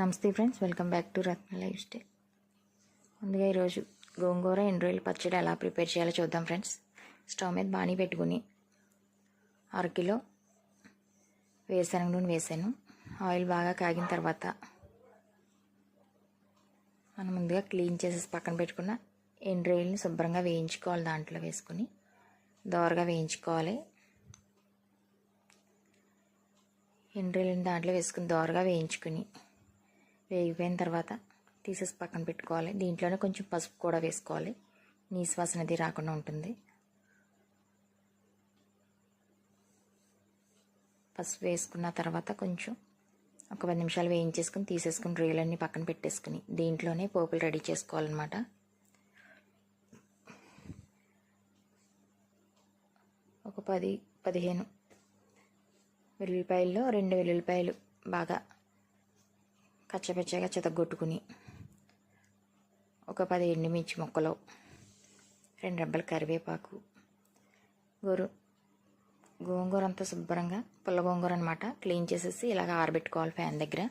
నమస్తే friends, welcome back to Ratna life style. ముందుగా ఈరోజు గోంగూర ఎండ్రాయిల్ పచ్చడి ఎలా ప్రిపేర్ చేయాలో చూద్దాం ఫ్రెండ్స్. స్టవ్ మీద బాణీ పెట్టుకుని అరకిలో వేరుశనగ నూనె వేసాను. ఆయిల్ బాగా కాగిన తర్వాత మనం ముందుగా క్లీన్ చేసేసి పక్కన పెట్టుకున్న ఎండ్రాయిల్ని శుభ్రంగా వేయించుకోవాలి. దాంట్లో వేసుకుని దోరగా వేయించుకోవాలి. ఎండ్రాయిల్ని దాంట్లో వేసుకుని దోరగా వేయించుకుని వేగిపోయిన తర్వాత తీసేసి పక్కన పెట్టుకోవాలి. దీంట్లోనే కొంచెం పసుపు కూడా వేసుకోవాలి, నీసు వాసన అది రాకుండా ఉంటుంది. పసుపు వేసుకున్న తర్వాత కొంచెం ఒక 10 నిమిషాలు వేయించేసుకుని తీసేసుకుని రొయ్యలన్నీ పక్కన పెట్టేసుకుని దీంట్లోనే పోపులు రెడీ చేసుకోవాలన్నమాట. ఒక 10-15 వెల్లుల్లిపాయల్లో 2 వెల్లుల్లిపాయలు బాగా కచ్చపచ్చగా చెతగొట్టుకుని, ఒక 10 ఎండుమిర్చి ముక్కలు, 2 రెబ్బల కరివేపాకు, గోంగూర అంతా శుభ్రంగా పుల్ల గోంగూర అనమాట క్లీన్ చేసేసి ఇలాగ ఆరబెట్టుకోవాలి. ఫ్యాన్ దగ్గర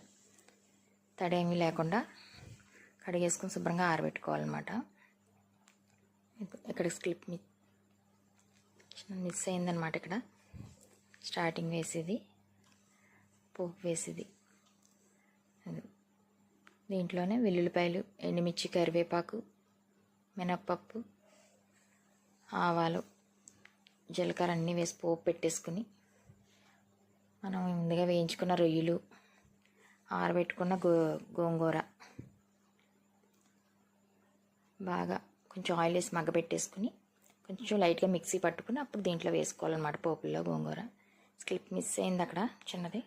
తడేమీ లేకుండా కడిగేసుకుని శుభ్రంగా ఆరబెట్టుకోవాలన్నమాట. ఇక్కడ స్కిప్ మిస్ అయిందనమాట. ఇక్కడ స్టార్టింగ్ వేసేది పోపు వేసేది. దీంట్లోనే వెల్లుల్లిపాయలు, ఎండుమిర్చి, కరివేపాకు, మినప్పప్పు, ఆవాలు, జీలకర్ర అన్నీ వేసి పోపు పెట్టేసుకుని మనం ముందుగా వేయించుకున్న రొయ్యలు, ఆరబెట్టుకున్న గోంగూర బాగా కొంచెం ఆయిల్ వేసి మగ్గబెట్టేసుకుని కొంచెం లైట్గా మిక్సీ పట్టుకుని అప్పుడు దీంట్లో వేసుకోవాలన్నమాట పోపుల్లో గోంగూర. స్కిప్ మిస్ అయింది అక్కడ చిన్నది.